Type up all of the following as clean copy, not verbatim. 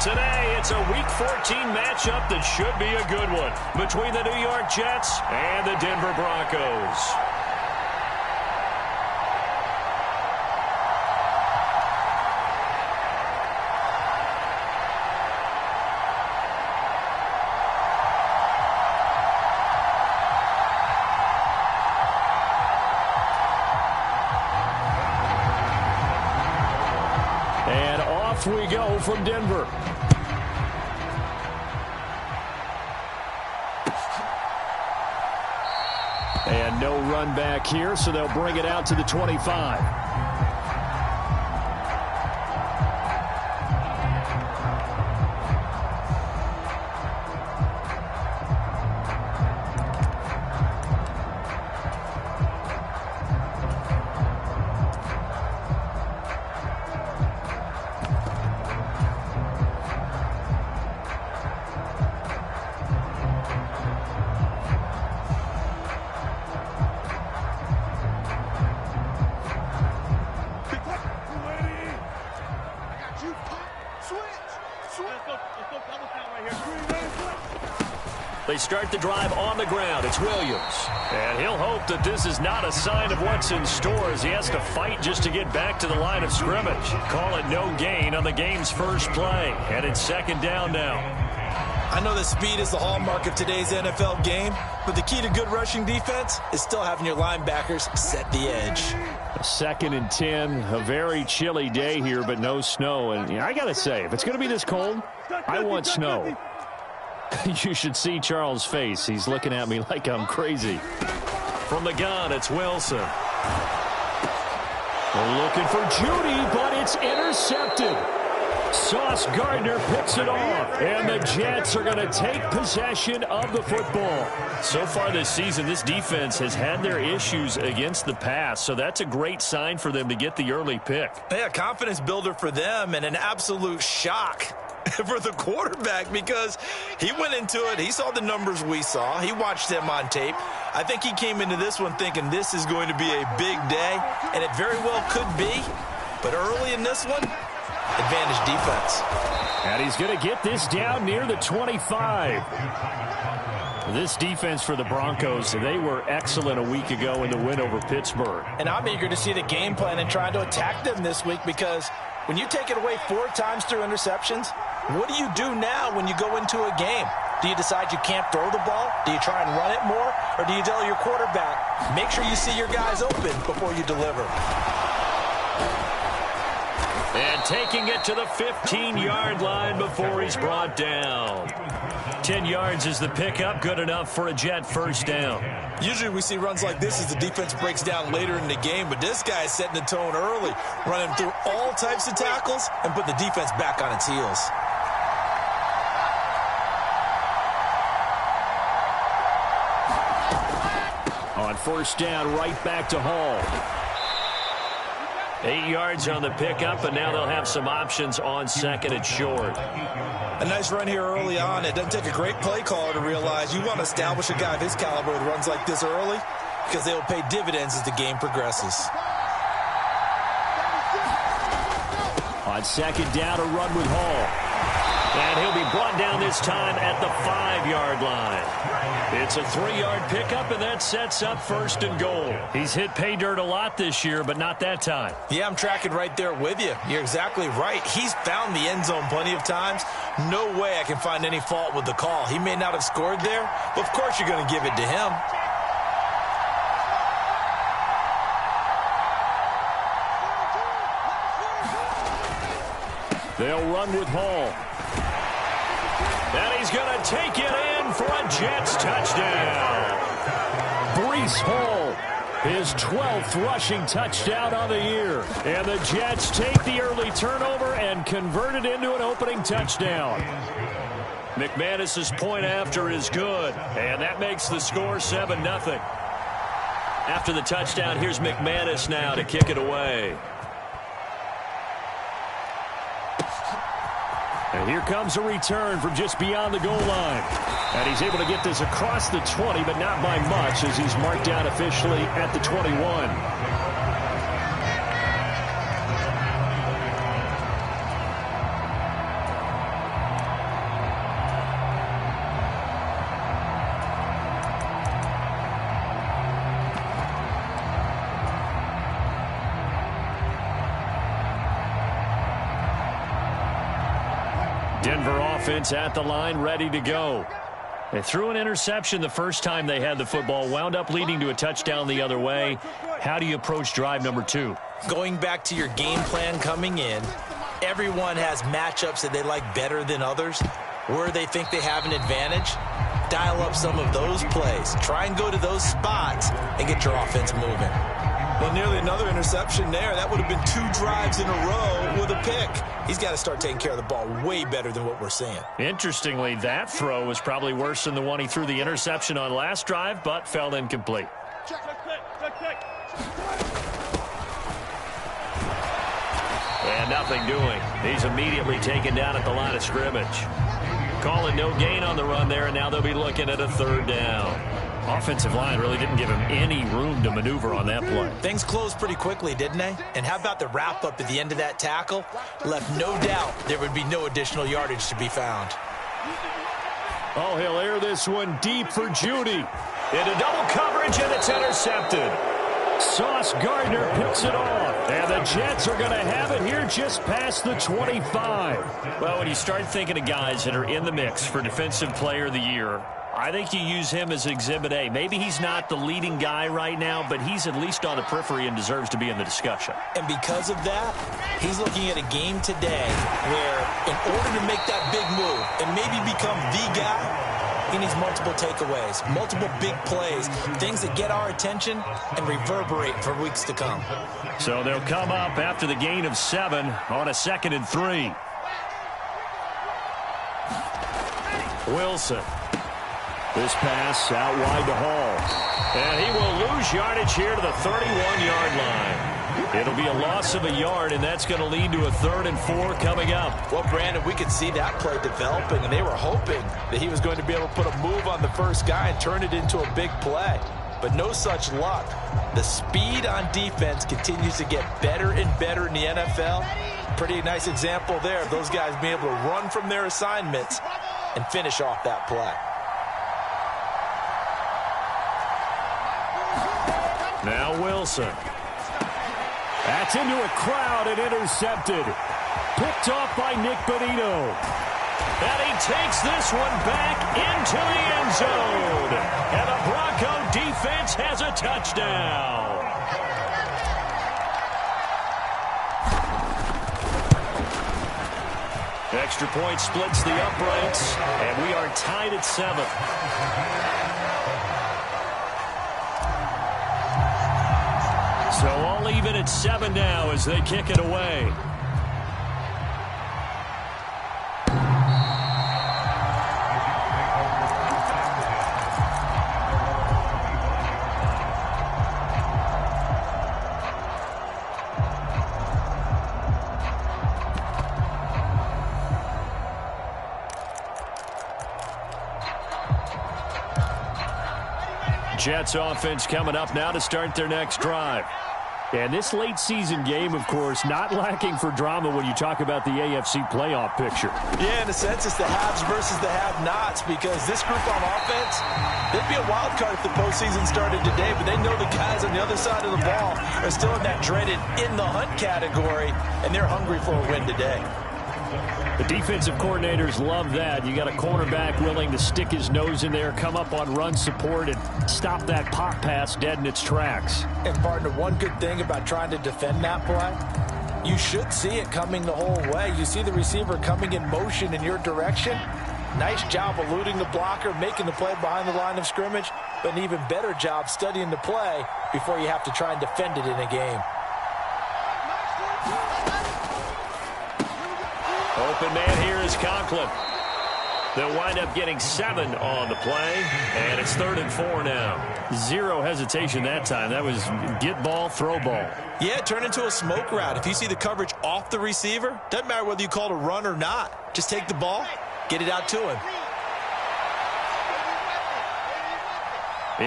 Today, it's a Week 14 matchup that should be a good one between the New York Jets and the Denver Broncos. And off we go from Denver. And no run back here, so they'll bring it out to the 25. They start the drive on the ground. It's Williams. And he'll hope that this is not a sign of what's in store as he has to fight just to get back to the line of scrimmage. Call it no gain on the game's first play. And it's second down now. I know that speed is the hallmark of today's NFL game, but the key to good rushing defense is still having your linebackers set the edge. Second and 10, a very chilly day here, but no snow. And I got to say, if it's going to be this cold, I want snow. You should see Charles' face. He's looking at me like I'm crazy. From the gun, it's Wilson. They're looking for Judy, but it's intercepted. Sauce Gardner picks it off, and the Jets are going to take possession of the football. So far this season, this defense has had their issues against the pass, so that's a great sign for them to get the early pick. Yeah, confidence builder for them and an absolute shock for the quarterback because he went into it. He saw the numbers we saw. He watched them on tape. I think he came into this one thinking this is going to be a big day, and it very well could be. But early in this one, advantage defense. And he's going to get this down near the 25. This defense for the Broncos, they were excellent a week ago in the win over Pittsburgh. And I'm eager to see the game plan and trying to attack them this week because when you take it away 4 times through interceptions, what do you do now when you go into a game? Do you decide you can't throw the ball? Do you try and run it more? Or do you tell your quarterback, make sure you see your guys open before you deliver? And taking it to the 15-yard line before he's brought down. 10 yards is the pickup, good enough for a Jet first down. Usually we see runs like this as the defense breaks down later in the game, but this guy is setting the tone early, running through all types of tackles and put the defense back on its heels. On first down, right back to Hall. 8 yards on the pickup, and now they'll have some options on second and short. A nice run here early on. It doesn't take a great play caller to realize you want to establish a guy of his caliber with runs like this early because they will pay dividends as the game progresses. On second down, a run with Hall. And he'll be brought down this time at the 5-yard line. It's a 3-yard pickup, and that sets up first and goal. He's hit pay dirt a lot this year, but not that time. Yeah, I'm tracking right there with you. You're exactly right. He's found the end zone plenty of times. No way I can find any fault with the call. He may not have scored there, but of course you're going to give it to him. They'll run with Hall. And he's going to take it in for a Jets touchdown. Breece Hall, his 12th rushing touchdown on the year. And the Jets take the early turnover and convert it into an opening touchdown. McManus's point after is good, and that makes the score 7-0. After the touchdown, here's McManus now to kick it away. And here comes a return from just beyond the goal line. And he's able to get this across the 20, but not by much as he's marked down officially at the 21. Denver offense at the line, ready to go. They threw an interception the first time they had the football, wound up leading to a touchdown the other way. How do you approach drive number 2? Going back to your game plan coming in, everyone has matchups that they like better than others. Where they think they have an advantage, dial up some of those plays. Try and go to those spots and get your offense moving. Well, nearly another interception there. That would have been 2 drives in a row with a pick. He's got to start taking care of the ball way better than what we're seeing. Interestingly, that throw was probably worse than the one he threw the interception on last drive, but fell incomplete. And nothing doing. He's immediately taken down at the line of scrimmage. Calling no gain on the run there, and now they'll be looking at a 3rd down. Offensive line really didn't give him any room to maneuver on that play. Things closed pretty quickly, didn't they? And how about the wrap-up at the end of that tackle? Left no doubt there would be no additional yardage to be found. Oh, he'll air this one deep for Judy. Into double coverage, and it's intercepted. Sauce Gardner picks it off, and the Jets are going to have it here just past the 25. Well, when you start thinking of guys that are in the mix for Defensive Player of the Year, I think you use him as Exhibit A. Maybe he's not the leading guy right now, but he's at least on the periphery and deserves to be in the discussion. And because of that, he's looking at a game today where in order to make that big move and maybe become the guy, he needs multiple takeaways, multiple big plays, things that get our attention and reverberate for weeks to come. So they'll come up after the gain of 7 on a 2nd and 3. Wilson. This pass out wide to Hall. And he will lose yardage here to the 31-yard line. It'll be a loss of a yard, and that's going to lead to a 3rd and 4 coming up. Well, Brandon, we could see that play developing, and they were hoping that he was going to be able to put a move on the first guy and turn it into a big play. But no such luck. The speed on defense continues to get better and better in the NFL. Pretty nice example there of those guys being able to run from their assignments and finish off that play. Now Wilson. That's into a crowd and intercepted. Picked off by Nick Bonito. And he takes this one back into the end zone. And the Bronco defense has a touchdown. Extra point splits the uprights, and we are tied at 7. So all even at 7 now as they kick it away. Jets offense coming up now to start their next drive. And this late season game, of course, not lacking for drama when you talk about the AFC playoff picture. Yeah, in a sense, it's the haves versus the have-nots, because this group on offense, they'd be a wild card if the postseason started today, but they know the guys on the other side of the ball are still in that dreaded in-the-hunt category, and they're hungry for a win today. The defensive coordinators love that. You got a cornerback willing to stick his nose in there, come up on run support, and stop that pop pass dead in its tracks. And, partner, one good thing about trying to defend that play, you should see it coming the whole way. You see the receiver coming in motion in your direction. Nice job eluding the blocker, making the play behind the line of scrimmage, but an even better job studying the play before you have to try and defend it in a game. Open man here is Conklin. They'll wind up getting 7 on the play, and it's 3rd and 4 now. Zero hesitation that time. That was get ball, throw ball. Yeah, turn into a smoke route. If you see the coverage off the receiver, doesn't matter whether you call it a run or not. Just take the ball, get it out to him.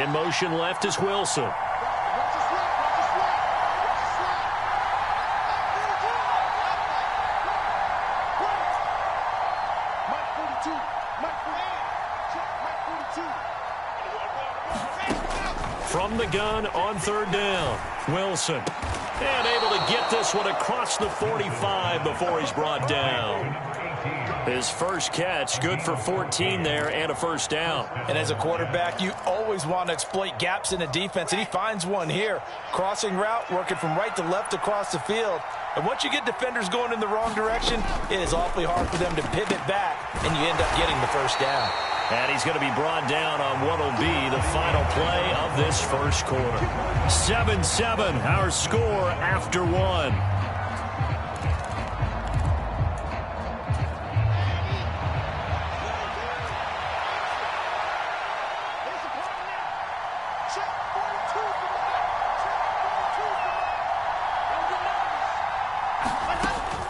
In motion left is Wilson. From the gun on 3rd down, Wilson. And able to get this one across the 45 before he's brought down. His first catch, good for 14 there and a first down. And as a quarterback, you always want to exploit gaps in the defense, and he finds one here. Crossing route, working from right to left across the field. And once you get defenders going in the wrong direction, it is awfully hard for them to pivot back, and you end up getting the first down. And he's going to be brought down on what will be the final play of this first quarter. 7-7, our score after one.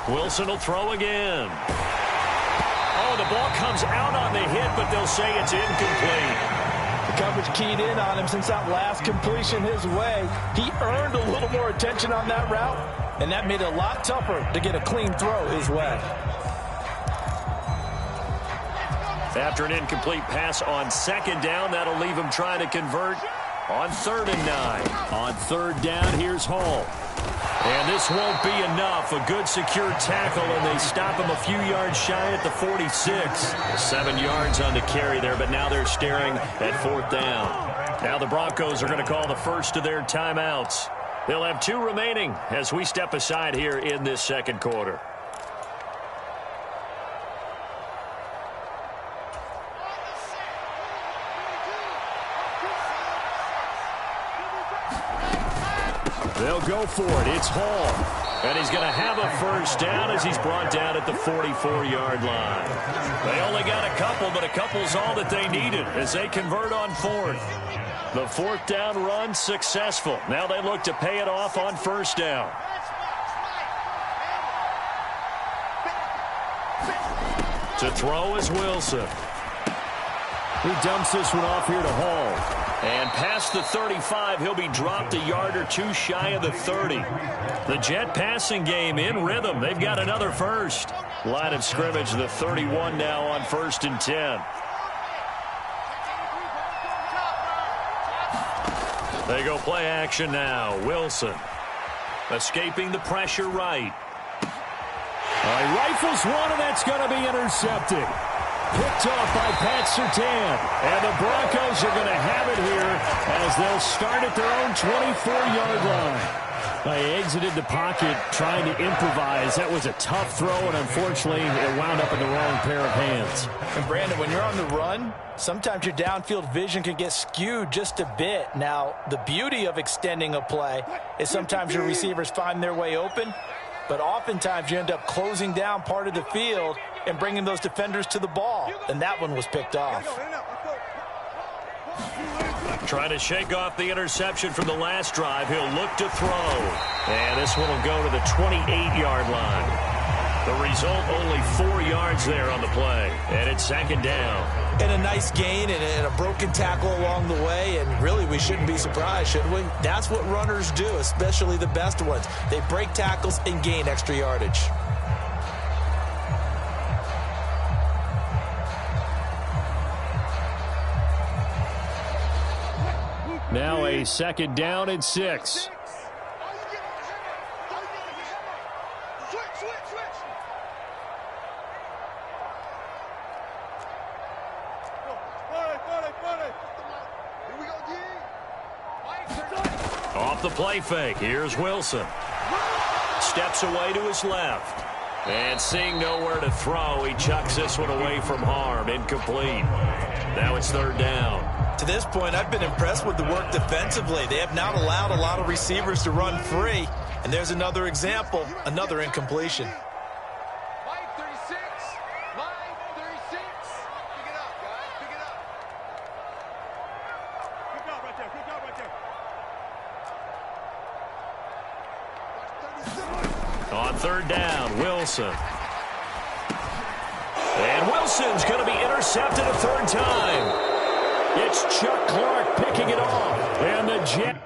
Wilson will throw again. Oh, the ball comes out on the hit, but they'll say it's incomplete. The coverage keyed in on him since that last completion his way. He earned a little more attention on that route, and that made it a lot tougher to get a clean throw his way. After an incomplete pass on second down, that'll leave him trying to convert on 3rd and 9. On 3rd down, here's Hall. And this won't be enough. A good secure tackle, and they stop him a few yards shy at the 46. 7 yards on the carry there, but now they're staring at 4th down. Now the Broncos are going to call the first of their timeouts. They'll have 2 remaining as we step aside here in this second quarter. They'll go for it. It's Hall. And he's going to have a first down as he's brought down at the 44-yard line. They only got a couple, but a couple's all that they needed as they convert on 4th. The 4th down run successful. Now they look to pay it off on 1st down. To throw is Wilson. He dumps this one off here to Hall. And past the 35, he'll be dropped a yard or 2 shy of the 30. The Jet passing game in rhythm. They've got another first. Line of scrimmage, the 31 now on 1st and 10. They go play action now. Wilson escaping the pressure right. He rifles one, and that's going to be intercepted. Picked off by Pat Surtain. And the Broncos are going to have it here as they'll start at their own 24-yard line. They exited the pocket trying to improvise. That was a tough throw, and unfortunately, it wound up in the wrong pair of hands. And Brandon, when you're on the run, sometimes your downfield vision can get skewed just a bit. Now, the beauty of extending a play is sometimes your receivers find their way open, but oftentimes you end up closing down part of the field and bringing those defenders to the ball. And that one was picked off. Trying to shake off the interception from the last drive. He'll look to throw. And this one will go to the 28-yard line. The result, only 4 yards there on the play. And it's 2nd down. And a nice gain and a broken tackle along the way. And really, we shouldn't be surprised, should we? That's what runners do, especially the best ones. They break tackles and gain extra yardage. Now a 2nd down and 6. Off the play fake. Here's Wilson. Steps away to his left. And seeing nowhere to throw, he chucks this one away from harm. Incomplete. Now it's 3rd down. To this point, I've been impressed with the work defensively. They have not allowed a lot of receivers to run free. And there's another example, another incompletion. On 3rd down, Wilson. And Wilson's going to be intercepted a 3rd time. It's Chuck Clark picking it off. And the Jet.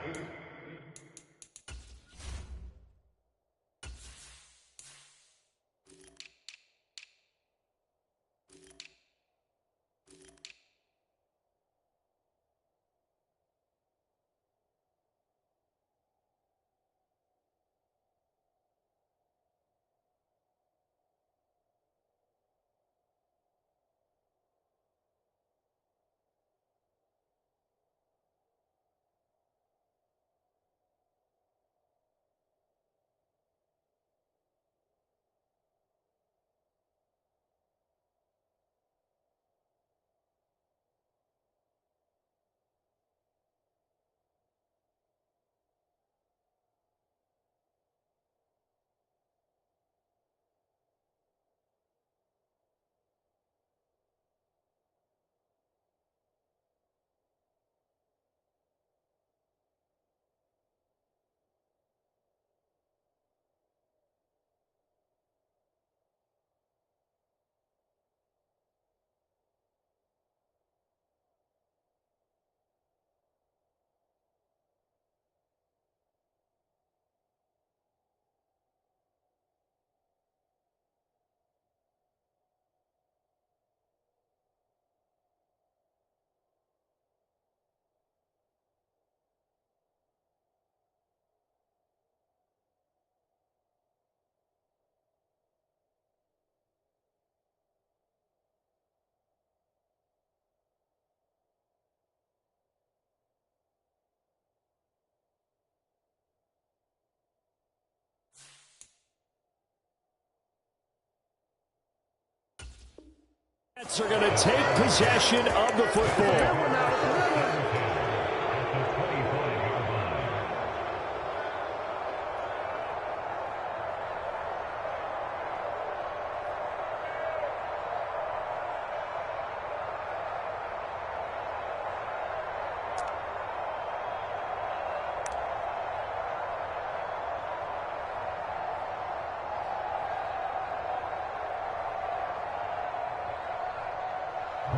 Jets are going to take possession of the football.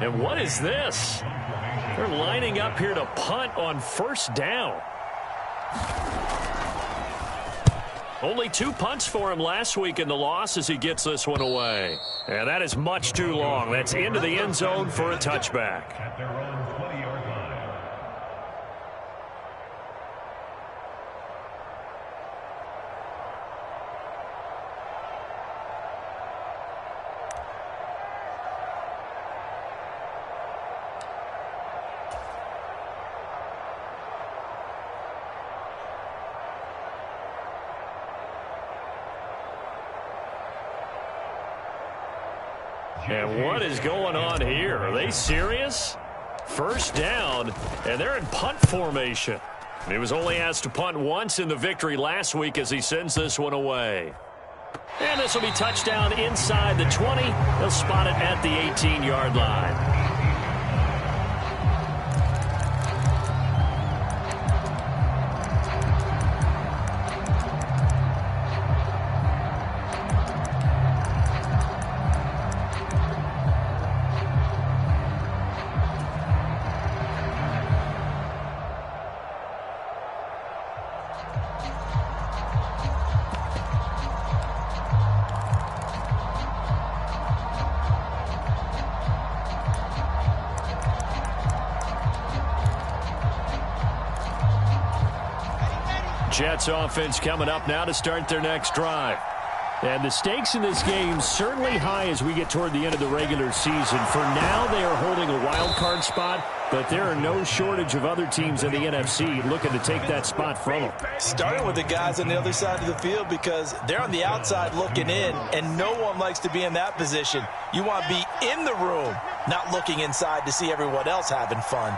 And what is this? They're lining up here to punt on first down. Only 2 punts for him last week in the loss as he gets this one away. And that is much too long. That's into the end zone for a touchback. At their own 20-yard line. And what is going on here? Are they serious? First down, and they're in punt formation. He was only asked to punt once in the victory last week as he sends this one away. And this will be touchdown inside the 20. They'll spot it at the 18-yard line. Jets offense coming up now to start their next drive. And the stakes in this game certainly high as we get toward the end of the regular season. For now, they are holding a wild card spot, but there are no shortage of other teams in the NFC looking to take that spot from them. Starting with the guys on the other side of the field because they're on the outside looking in, and no one likes to be in that position. You want to be in the room, not looking inside to see everyone else having fun.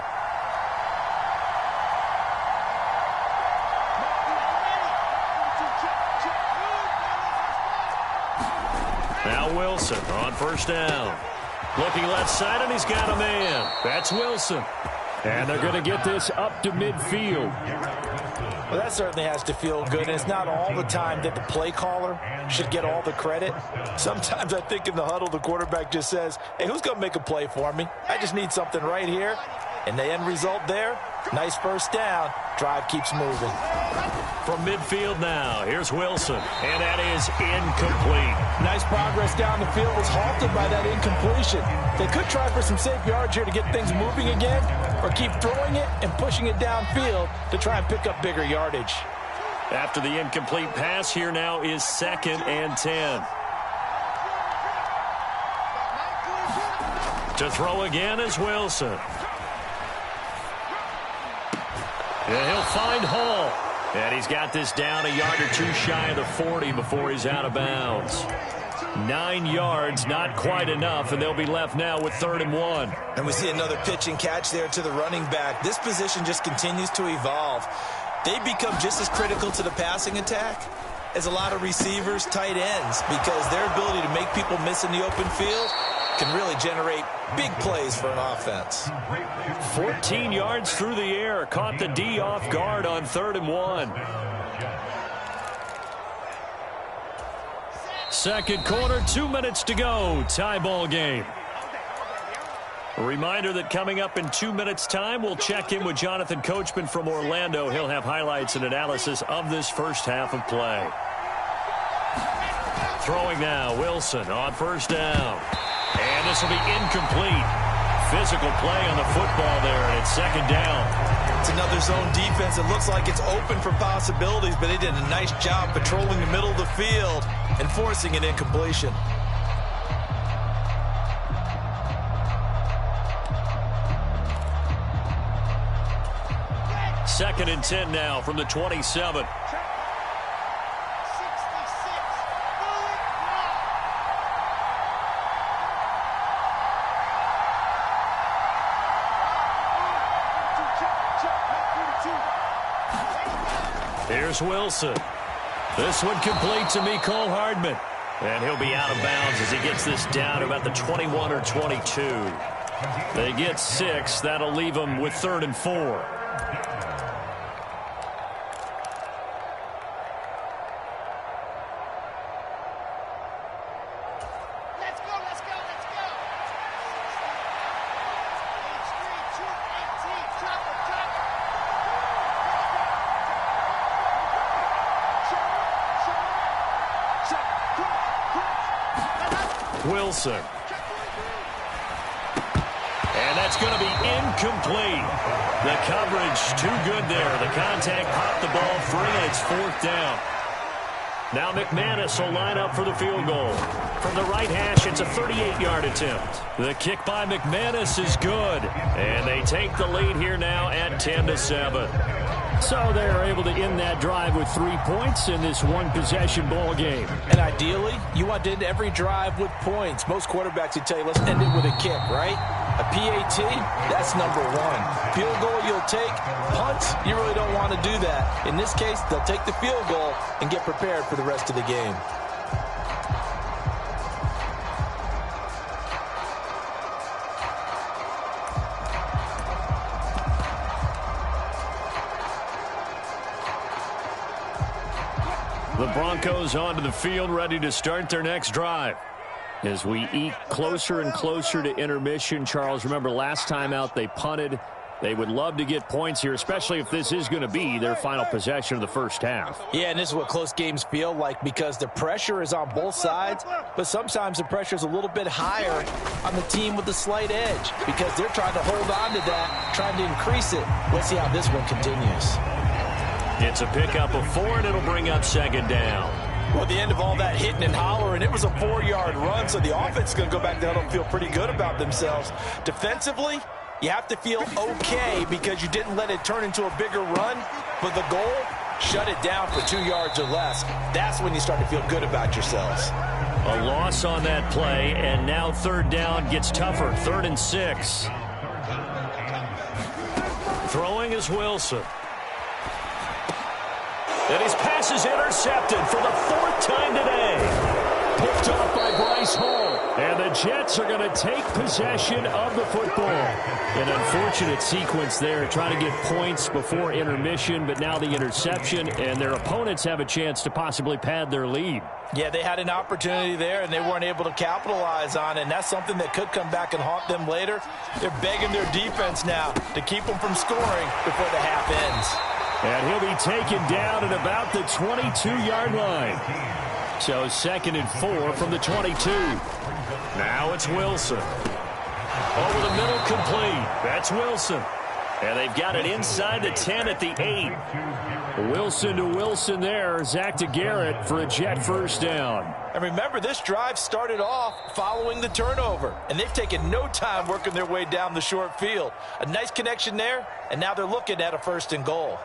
Now Wilson on first down. Looking left side, and he's got a man. That's Wilson. And they're going to get this up to midfield. Well, that certainly has to feel good. And it's not all the time that the play caller should get all the credit. Sometimes I think in the huddle, the quarterback just says, hey, who's going to make a play for me? I just need something right here. And the end result there, nice first down. Drive keeps moving. From midfield now, here's Wilson. And that is incomplete. Nice progress down the field was halted by that incompletion. They could try for some safe yards here to get things moving again, or keep throwing it and pushing it downfield to try and pick up bigger yardage. After the incomplete pass, here now is 2nd and 10. To throw again is Wilson. And he'll find Hall. And he's got this down a yard or two shy of the 40 before he's out of bounds. 9 yards, not quite enough, and they'll be left now with 3rd and 1. And we see another pitch and catch there to the running back. This position just continues to evolve. They become just as critical to the passing attack as a lot of receivers, tight ends, because their ability to make people miss in the open field can really generate big plays for an offense. 14 yards through the air. Caught the D off guard on 3rd and 1. Second quarter, 2 minutes to go. Tie ball game. A reminder that coming up in 2 minutes' time, we'll check in with Jonathan Coachman from Orlando. He'll have highlights and analysis of this first half of play. Throwing now, Wilson on first down. And this will be incomplete. Physical play on the football there, and it's 2nd down. It's another zone defense. It looks like it's open for possibilities, but they did a nice job patrolling the middle of the field and forcing an incompletion. Second and 10 now from the 27. Here's Wilson. This one complete to Mecole Hardman. And he'll be out of bounds as he gets this down about the 21 or 22. They get 6. That'll leave them with 3rd and 4. Wilson. And that's going to be incomplete. The coverage too good there. The contact popped the ball free, and it's 4th down. Now McManus will line up for the field goal. From the right hash, it's a 38-yard attempt. The kick by McManus is good. And they take the lead here now at 10-7. So they're able to end that drive with 3 points in this one-possession ball game. And ideally, you want to end every drive with points. Most quarterbacks would tell you, let's end it with a kick, right? A PAT, that's number 1. Field goal you'll take. Punts, you really don't want to do that. In this case, they'll take the field goal and get prepared for the rest of the game. The Broncos onto the field, ready to start their next drive. As we eke closer and closer to intermission, Charles, remember last time out they punted. They would love to get points here, especially if this is going to be their final possession of the first half. Yeah, and this is what close games feel like because the pressure is on both sides, but sometimes the pressure is a little bit higher on the team with the slight edge because they're trying to hold on to that, trying to increase it. Let's see how this one continues. It's a pickup of 4, and it'll bring up 2nd down. Well, at the end of all that hitting and hollering, it was a 4-yard run, so the offense is going to go back down and feel pretty good about themselves. Defensively, you have to feel okay because you didn't let it turn into a bigger run, but the goal, shut it down for 2 yards or less. That's when you start to feel good about yourselves. A loss on that play, and now 3rd down gets tougher. 3rd and 6. Throwing is Wilson. And his pass is intercepted for the 4th time today. Picked off by Bryce Hall. And the Jets are going to take possession of the football. An unfortunate sequence there, trying to get points before intermission, but now the interception, and their opponents have a chance to possibly pad their lead. Yeah, they had an opportunity there, and they weren't able to capitalize on it, and that's something that could come back and haunt them later. They're begging their defense now to keep them from scoring before the half ends. And he'll be taken down at about the 22-yard line. So 2nd and 4 from the 22. Now it's Wilson. Over the middle, complete. That's Wilson. And they've got it inside the 10 at the 8. Wilson to Wilson there. Zach to Garrett for a Jet first down. And remember, this drive started off following the turnover. And they've taken no time working their way down the short field. A nice connection there, and now they're looking at a 1st and goal.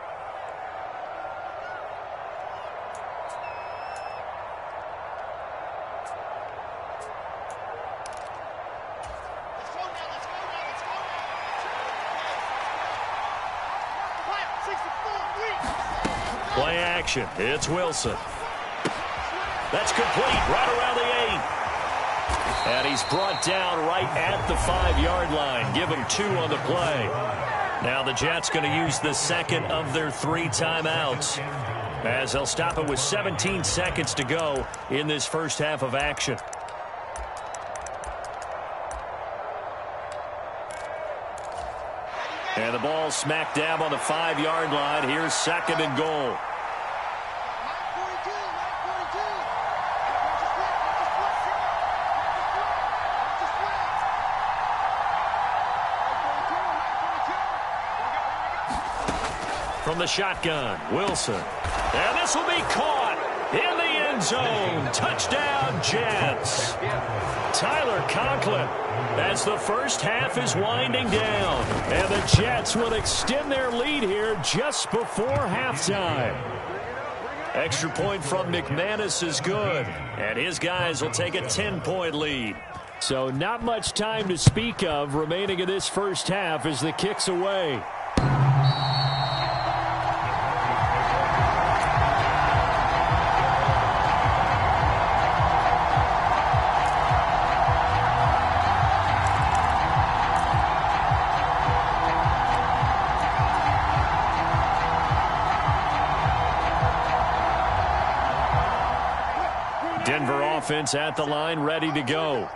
Play action. It's Wilson. That's complete right around the 8. And he's brought down right at the 5-yard line. Give him 2 on the play. Now the Jets going to use the 2nd of their 3 timeouts, as they'll stop it with 17 seconds to go in this first half of action. And the ball smack dab on the 5-yard line. Here's 2nd and goal. From the shotgun, Wilson. And this will be caught in the end zone. Touchdown, Jets. Tyler Conklin, as the first half is winding down. And the Jets will extend their lead here just before halftime. Extra point from McManus is good. And his guys will take a 10-point lead. So not much time to speak of remaining in this first half as the kick's away. offense at the line, ready to go.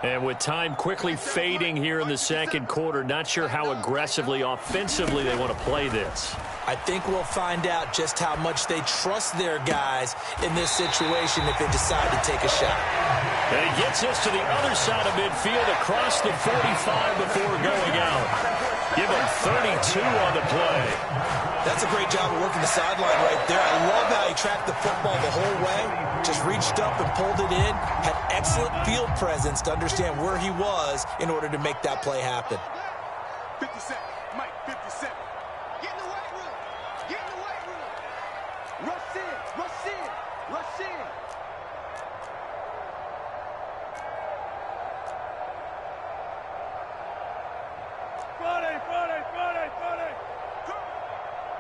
And with time quickly fading here in the second quarter, not sure how aggressively, offensively they want to play this. I think we'll find out just how much they trust their guys in this situation if they decide to take a shot. And he gets us to the other side of midfield across the 45 before going out. Give him 32 on the play. That's a great job of working the sideline right there. I love how he tracked the football the whole way. Just reached up and pulled it in. Had excellent field presence to understand where he was in order to make that play happen. 50 seconds. Mike, 50 seconds. Get in the weight room. Get in the weight room. Rush in. Rush in. Rush in. Friday.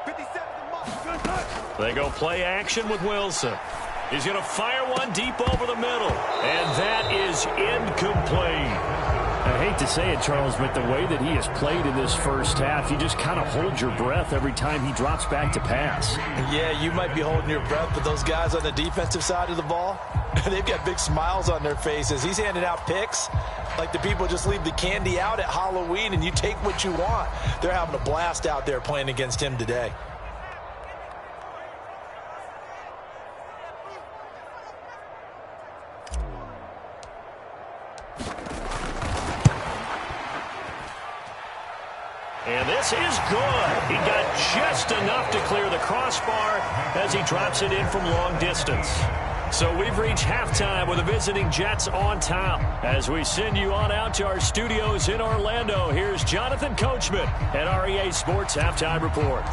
50 seconds a month. They go play action with Wilson. He's going to fire one deep over the middle. And that is incomplete. I hate to say it, Charles, but the way that he has played in this first half, you just kind of hold your breath every time he drops back to pass. Yeah, you might be holding your breath, but those guys on the defensive side of the ball, they've got big smiles on their faces. He's handing out picks like the people just leave the candy out at Halloween and you take what you want. They're having a blast out there playing against him today. And this is good. He got just enough to clear the crossbar as he drops it in from long distance. So we've reached halftime with the visiting Jets on top. As we send you on out to our studios in Orlando, here's Jonathan Coachman at REA Sports Halftime Report.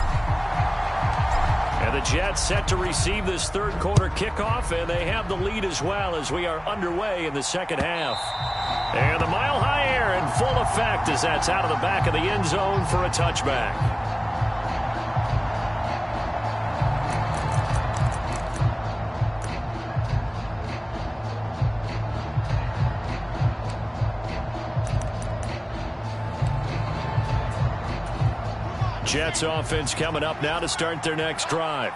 And the Jets set to receive this third quarter kickoff, and they have the lead as well as we are underway in the second half. And the mile-high air in full effect as that's out of the back of the end zone for a touchback. Jets offense coming up now to start their next drive.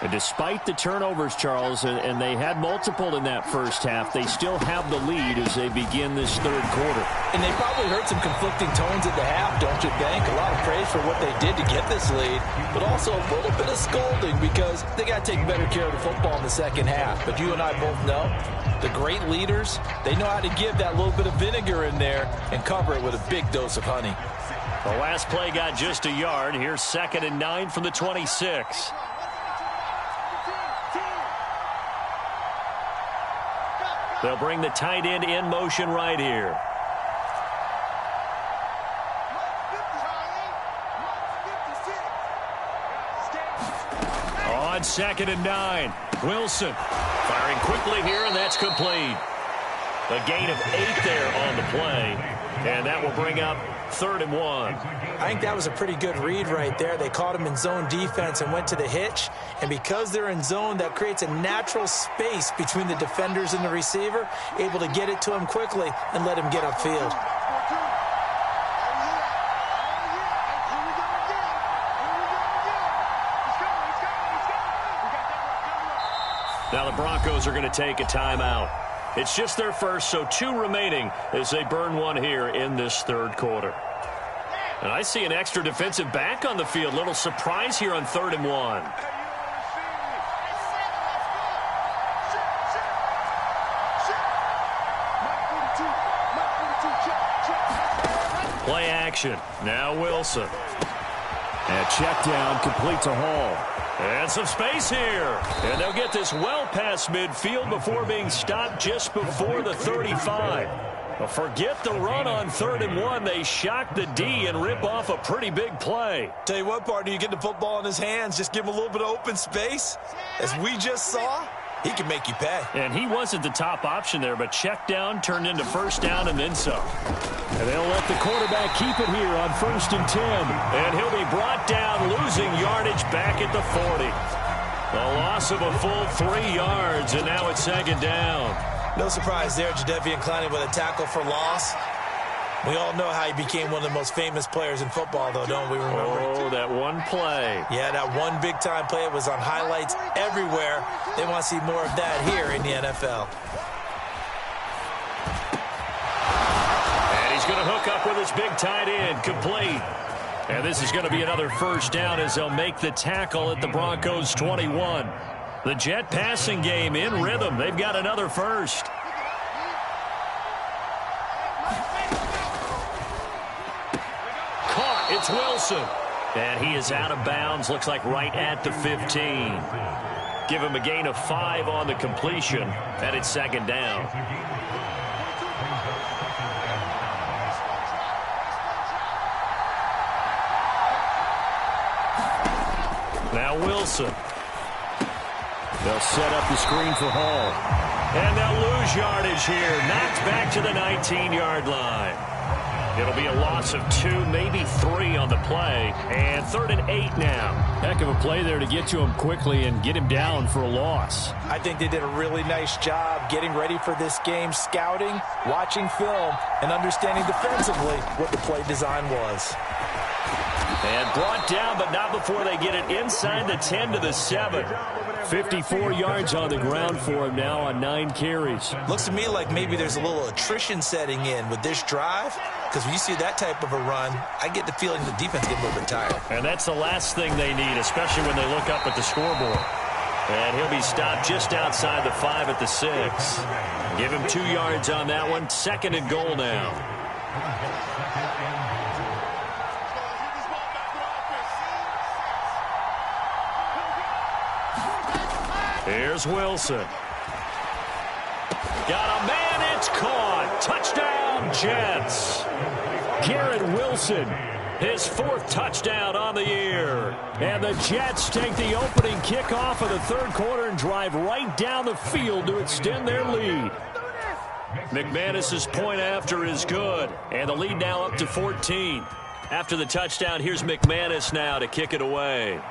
And despite the turnovers, Charles, and they had multiple in that first half, they still have the lead as they begin this third quarter. And they probably heard some conflicting tones at the half, don't you think? A lot of praise for what they did to get this lead, but also a little bit of scolding because they got to take better care of the football in the second half. But you and I both know the great leaders, they know how to give that little bit of vinegar in there and cover it with a big dose of honey. The last play got just a yard. Here's 2nd and 9 from the 26. They'll bring the tight end in motion right here. On 2nd and 9, Wilson firing quickly here, and that's complete. A gain of 8 there on the play, and that will bring up 3rd and 1. I think that was a pretty good read right there. They caught him in zone defense and went to the hitch. And because they're in zone, that creates a natural space between the defenders and the receiver, able to get it to him quickly and let him get upfield. Now the Broncos are going to take a timeout. It's just their first, so 2 remaining as they burn one here in this third quarter. And I see an extra defensive back on the field. Little surprise here on 3rd and 1. Play action. Now Wilson. And check down complete to Hall. And some space here. And they'll get this well past midfield before being stopped just before the 35. Well, forget the run on 3rd and 1. They shock the D and rip off a pretty big play. Tell you what, partner, you get the football in his hands, just give him a little bit of open space. As we just saw, he can make you pay. And he wasn't the top option there, but check down turned into 1st down and then some. And they'll let the quarterback keep it here on 1st and 10. And he'll be brought down, losing yardage back at the 40. The loss of a full 3 yards, and now it's 2nd down. No surprise there, Jadeveon Clowney with a tackle for loss. We all know how he became one of the most famous players in football, though, don't we remember? Oh, that one play. Yeah, that one big-time play. It was on highlights everywhere. They want to see more of that here in the NFL. This big tight end complete. And this is going to be another first down as they'll make the tackle at the Broncos 21. The Jet passing game in rhythm. They've got another first. Caught. It's Wilson. And he is out of bounds. Looks like right at the 15. Give him a gain of 5 on the completion. And it's second down. Now Wilson. They'll set up the screen for Hall. And they'll lose yardage here. Knocked back to the 19-yard line. It'll be a loss of 2, maybe 3 on the play. And 3rd and 8 now. Heck of a play there to get to him quickly and get him down for a loss. I think they did a really nice job getting ready for this game, scouting, watching film, and understanding defensively what the play design was. And brought down, but not before they get it inside the 10 to the 7. 54 yards on the ground for him now on 9 carries. Looks to me like maybe there's a little attrition setting in with this drive, because when you see that type of a run, I get the feeling the defense gets a little bit tired. And that's the last thing they need, especially when they look up at the scoreboard. And he'll be stopped just outside the 5 at the 6. Give him 2 yards on that one. 2nd and goal now. Here's Wilson. Got a man, it's caught. Touchdown, Jets. Garrett Wilson, his 4th touchdown on the year. And the Jets take the opening kickoff of the 3rd quarter and drive right down the field to extend their lead. McManus's point after is good. And the lead now up to 14. After the touchdown, here's McManus now to kick it away.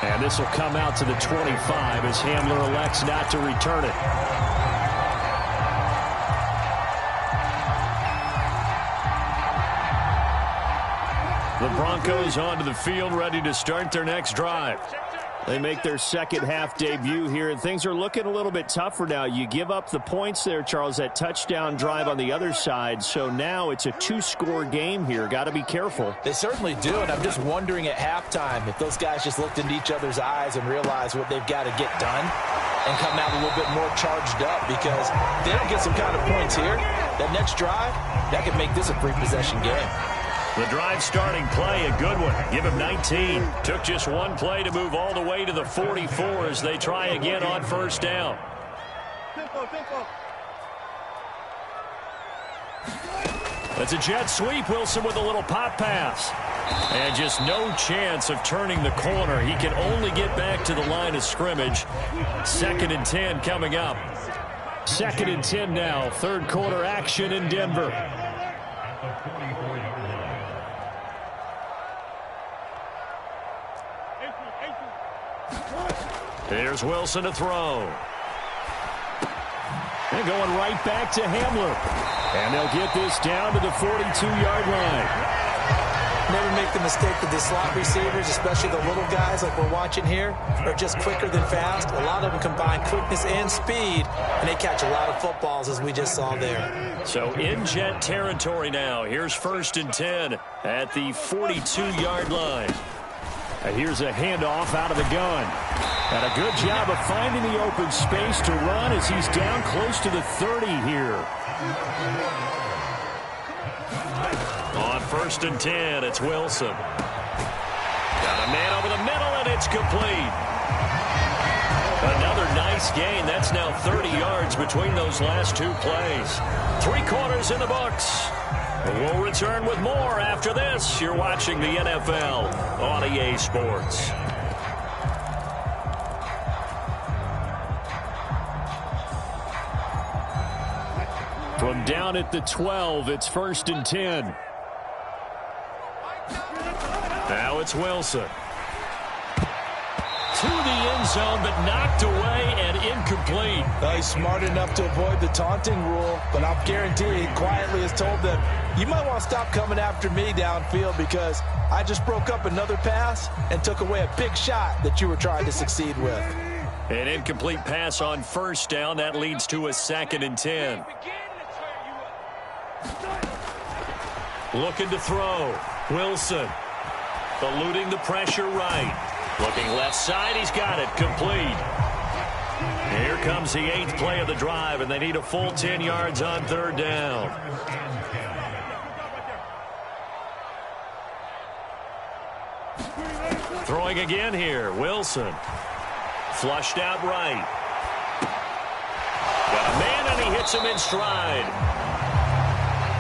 And this will come out to the 25 as Hamler elects not to return it. The Broncos onto the field, ready to start their next drive. They make their second half debut here, and things are looking a little bit tougher now. You give up the points there, Charles, that touchdown drive on the other side. So now it's a 2-score game here. Got to be careful. They certainly do, and I'm just wondering at halftime if those guys just looked into each other's eyes and realized what they've got to get done and come out a little bit more charged up, because if they don't get some kind of points here, that next drive, that could make this a 3-possession game. The drive starting play, a good one. Give him 19. Took just 1 play to move all the way to the 44 as they try again on 1st down. That's a jet sweep. Wilson with a little pop pass. And just no chance of turning the corner. He can only get back to the line of scrimmage. 2nd and 10 coming up. 2nd and 10 now. 3rd quarter action in Denver. Here's Wilson to throw. And going right back to Hamler. And they'll get this down to the 42-yard line. Never make the mistake that the slot receivers, especially the little guys like we're watching here, are just quicker than fast. A lot of them combine quickness and speed, and they catch a lot of footballs, as we just saw there. So in Jet territory now. Here's 1st and 10 at the 42-yard line. And here's a handoff out of the gun. And a good job of finding the open space to run as he's down close to the 30 here. On 1st and 10, it's Wilson. Got a man over the middle, and it's complete. Another nice gain. That's now 30 yards between those last 2 plays. 3 quarters in the books. We'll return with more after this. You're watching the NFL on EA Sports. From down at the 12, it's 1st and 10. Now it's Wilson. To the end zone, but knocked away and incomplete. He's smart enough to avoid the taunting rule, but I'm guaranteed quietly has told them, you might want to stop coming after me downfield because I just broke up another pass and took away a big shot that you were trying to succeed with. An incomplete pass on first down. That leads to a 2nd and 10. Looking to throw. Wilson. Eluding the pressure right. Looking left side. He's got it. Complete. Here comes the 8th play of the drive, and they need a full 10 yards on 3rd down. Throwing again here. Wilson. Flushed out right. Got a man, and he hits him in stride.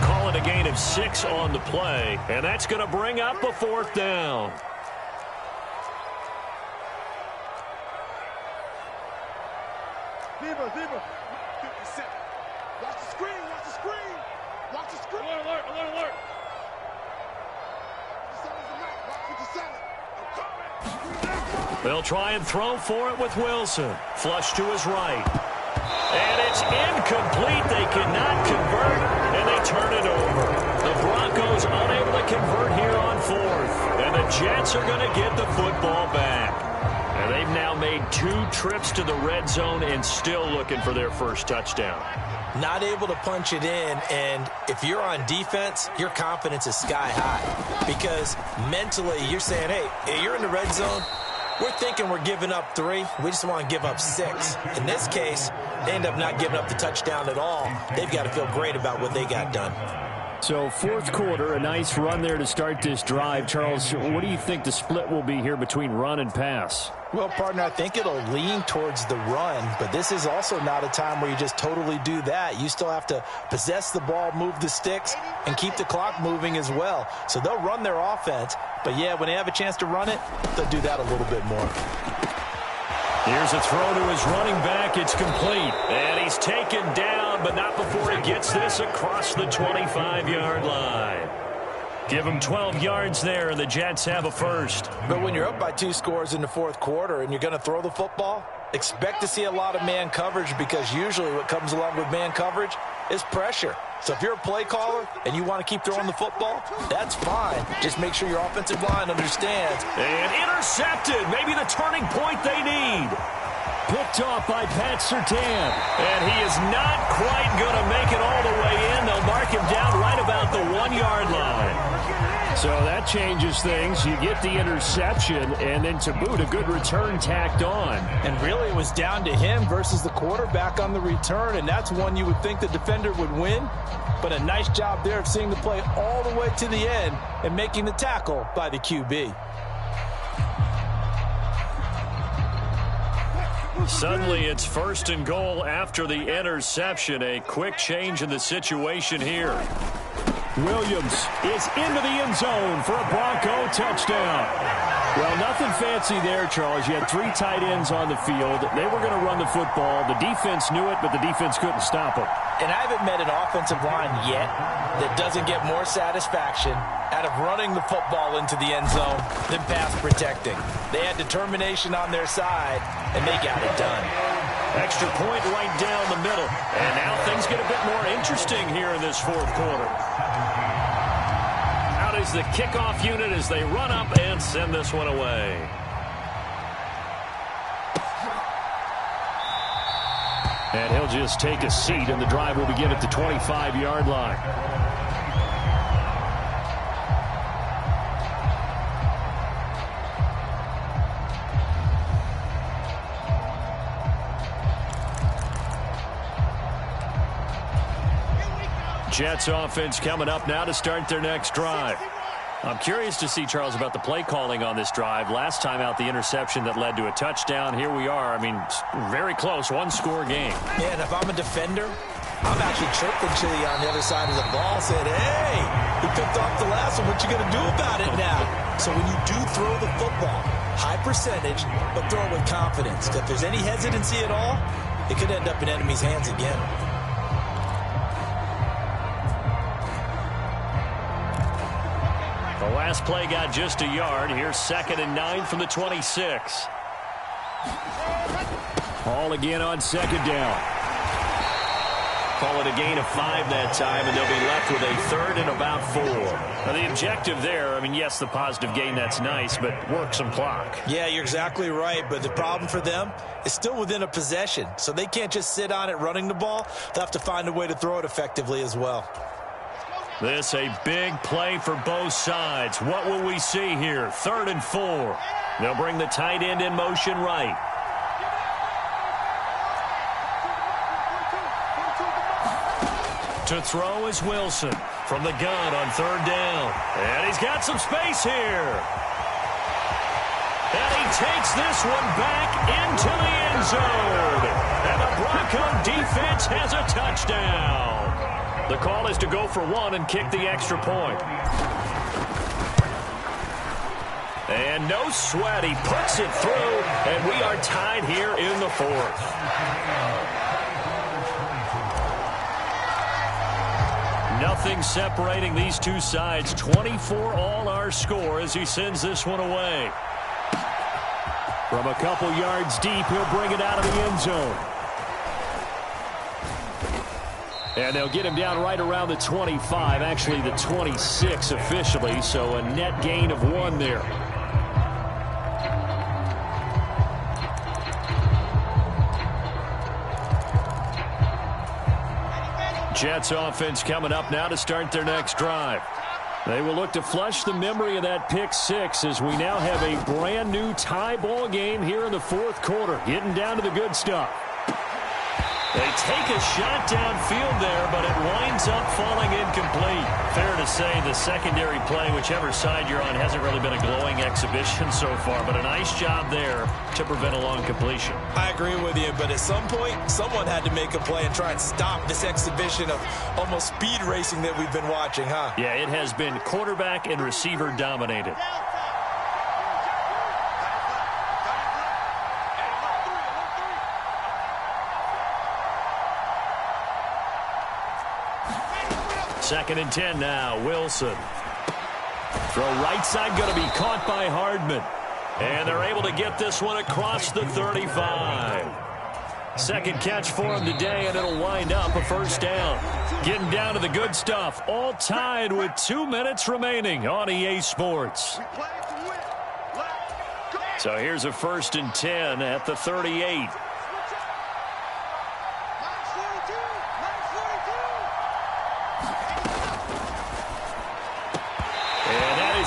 Call it a gain of 6 on the play, and that's going to bring up a 4th down. Zebra. 57. Watch the screen. Watch the screen. Alert. They'll try and throw for it with Wilson. Flush to his right. And it's incomplete. They cannot convert, and they turn it over. The Broncos unable to convert here on 4th. And the Jets are going to get the football back. And they've now made 2 trips to the red zone and still looking for their first touchdown. Not able to punch it in, and if you're on defense, your confidence is sky high. Because mentally, you're saying, hey, you're in the red zone. We're thinking we're giving up 3. We just want to give up 6. In this case, they end up not giving up the touchdown at all. They've got to feel great about what they got done. So 4th quarter, a nice run there to start this drive. Charles, what do you think the split will be here between run and pass? Well, partner, I think it'll lean towards the run, but this is also not a time where you just totally do that. You still have to possess the ball, move the sticks, and keep the clock moving as well. So they'll run their offense, but yeah, when they have a chance to run it, they'll do that a little bit more. Here's a throw to his running back. It's complete. And he's taken down, but not before he gets this across the 25-yard line. Give him 12 yards there, and the Jets have a first. But when you're up by 2 scores in the 4th quarter and you're going to throw the football, expect to see a lot of man coverage, because usually what comes along with man coverage is pressure. So if you're a play caller and you want to keep throwing the football, that's fine. Just make sure your offensive line understands. And intercepted. Maybe the turning point they need. Picked off by Pat Surtain. And he is not quite going to make it all the way in. They'll mark him down right about the 1-yard line. So that changes things. You get the interception, and then to boot, a good return tacked on. And really it was down to him versus the quarterback on the return, and that's one you would think the defender would win. But a nice job there of seeing the play all the way to the end and making the tackle by the QB. Suddenly it's 1st and goal after the interception. A quick change in the situation here. Williams is into the end zone for a Bronco touchdown. Well, nothing fancy there, Charles. You had 3 tight ends on the field. They were going to run the football. The defense knew it, but the defense couldn't stop them. And I haven't met an offensive line yet that doesn't get more satisfaction out of running the football into the end zone than pass protecting. They had determination on their side, and they got it done. Extra point right down the middle. And now things get a bit more interesting here in this 4th quarter. Out is the kickoff unit as they run up and send this one away. And he'll just take a seat, and the drive will begin at the 25-yard line. Jets offense coming up now to start their next drive. I'm curious to see, Charles, about the play calling on this drive. Last time out, the interception that led to a touchdown. Here we are. I mean, very close, 1-score game. Yeah, and if I'm a defender, I'm actually chirping Chili on the other side of the ball, saying, hey, he picked off the last one. What you going to do about it now? So when you do throw the football, high percentage, but throw it with confidence. If there's any hesitancy at all, it could end up in enemy's hands again. The last play got just a yard. Here's 2nd and 9 from the 26. Ball again on 2nd down. Call it a gain of 5 that time, and they'll be left with a 3rd and about 4. Now, the objective there, I mean, yes, the positive gain, that's nice, but work some clock. Yeah, you're exactly right, but the problem for them is still within a possession, so they can't just sit on it running the ball. They'll have to find a way to throw it effectively as well. This a big play for both sides. What will we see here? 3rd and 4. They'll bring the tight end in motion right. To throw is Wilson from the gun on 3rd down. And he's got some space here. And he takes this one back into the end zone. And the Bronco defense has a touchdown. The call is to go for 1 and kick the extra point. And no sweat. He puts it through, and we are tied here in the 4th. Nothing separating these two sides. 24 all our score as he sends this one away. From a couple yards deep, he'll bring it out of the end zone. And they'll get him down right around the 25, actually the 26 officially, so a net gain of 1 there. Jets offense coming up now to start their next drive. They will look to flush the memory of that pick 6 as we now have a brand new tie ball game here in the 4th quarter, getting down to the good stuff. They take a shot downfield there, but it winds up falling incomplete. Fair to say the secondary play, whichever side you're on, hasn't really been a glowing exhibition so far, but a nice job there to prevent a long completion. I agree with you, but at some point, someone had to make a play and try and stop this exhibition of almost speed racing that we've been watching, huh? Yeah, it has been quarterback and receiver dominated. Second and 10 now, Wilson. Throw right side going to be caught by Hardman. And they're able to get this one across the 35. Second catch for him today, and it'll wind up a 1st down. Getting down to the good stuff, all tied with 2 minutes remaining on EA Sports. So here's a 1st and 10 at the 38.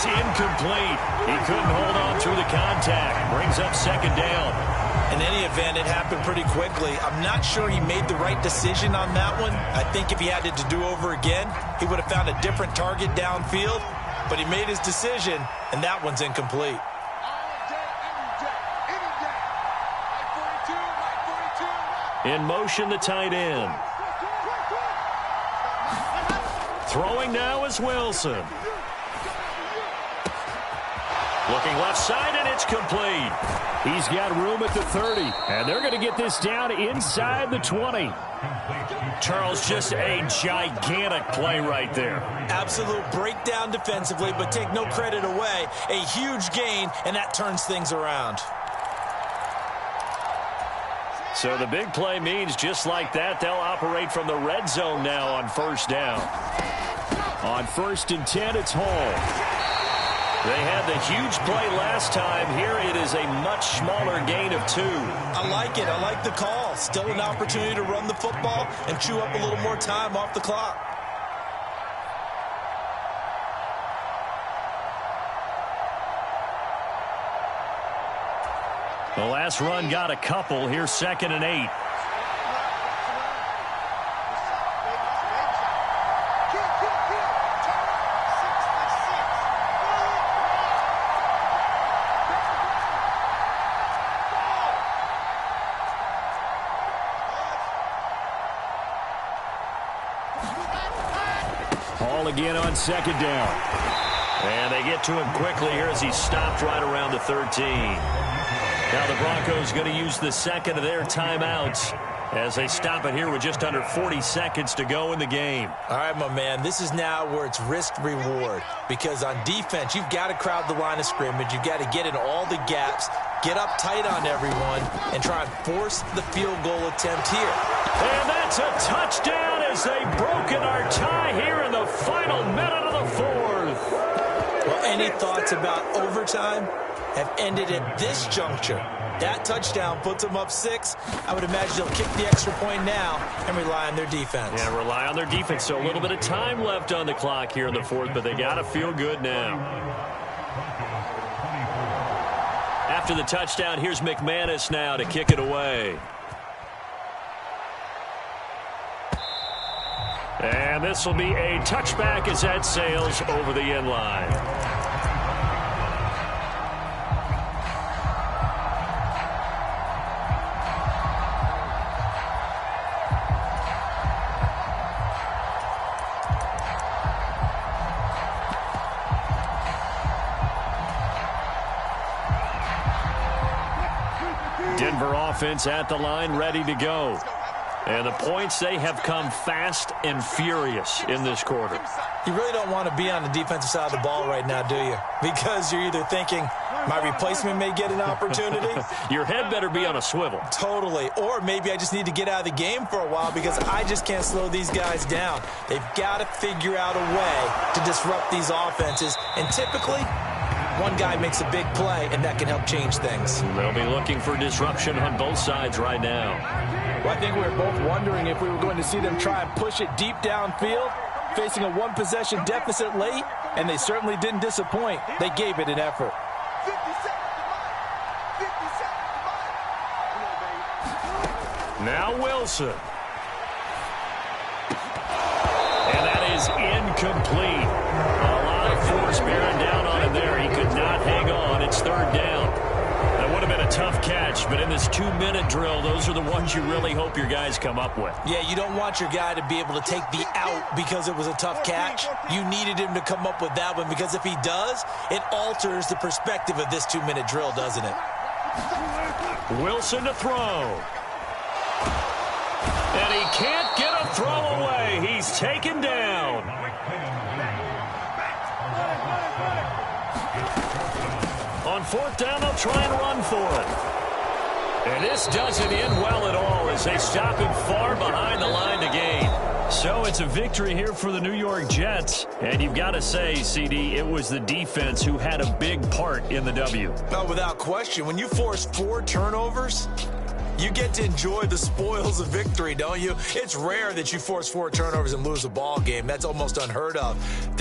Incomplete. He couldn't hold on through the contact. Brings up 2nd down. In any event, it happened pretty quickly. I'm not sure he made the right decision on that one. I think if he had it to do over again, he would have found a different target downfield. But he made his decision, and that one's incomplete. In motion, the tight end. Throwing now is Wilson. Looking left side, and it's complete. He's got room at the 30, and they're going to get this down inside the 20. Charles, just a gigantic play right there. Absolute breakdown defensively, but take no credit away. A huge gain, and that turns things around. So the big play means just like that, they'll operate from the red zone now on 1st down. On 1st and 10, it's Hall. They had the huge play last time. Here it is a much smaller gain of 2. I like it. I like the call. Still an opportunity to run the football and chew up a little more time off the clock. The last run got a couple. Here's 2nd and 8. Hall again on 2nd down. And they get to him quickly here as he stopped right around the 13. Now the Broncos going to use the 2nd of their timeouts as they stop it here with just under 40 seconds to go in the game. All right, my man, this is now where it's risk-reward. Because on defense, you've got to crowd the line of scrimmage. You've got to get in all the gaps, get up tight on everyone, and try and force the field goal attempt here. And that's a touchdown, any thoughts about overtime have ended at this juncture. That touchdown puts them up 6. I would imagine they'll kick the extra point now and rely on their defense. Yeah, rely on their defense. So a little bit of time left on the clock here in the fourth, but they got to feel good now. After the touchdown, here's McManus now to kick it away. And this will be a touchback as that sails over the end line. Denver offense at the line, ready to go. And the points, they have come fast and furious in this quarter. You really don't want to be on the defensive side of the ball right now, do you? Because you're either thinking, my replacement may get an opportunity. Your head better be on a swivel. Totally. Or maybe I just need to get out of the game for a while because I just can't slow these guys down. They've got to figure out a way to disrupt these offenses. And typically, one guy makes a big play, and that can help change things. They'll be looking for disruption on both sides right now. Well, I think we were both wondering if we were going to see them try and push it deep downfield, facing a one-possession deficit late, and they certainly didn't disappoint. They gave it an effort. 50 seconds to mine. 50 seconds to mine. Now Wilson. And that is incomplete. A lot of force bearing down on him there. He could not hang on. It's third down. That would have been a tough catch, but in this 2-minute drill, those are the ones you really hope your guys come up with. Yeah, you don't want your guy to be able to take the out because it was a tough catch. You needed him to come up with that one because if he does, it alters the perspective of this 2-minute drill, doesn't it? Wilson to throw. And he can't get a throw away. He's taken down. On fourth down, they'll try and run for it. And this doesn't end well at all as they stop him far behind the line to gain. So it's a victory here for the New York Jets. And you've got to say, CD, it was the defense who had a big part in the W. No, without question. When you force 4 turnovers, you get to enjoy the spoils of victory, don't you? It's rare that you force 4 turnovers and lose a ball game. That's almost unheard of.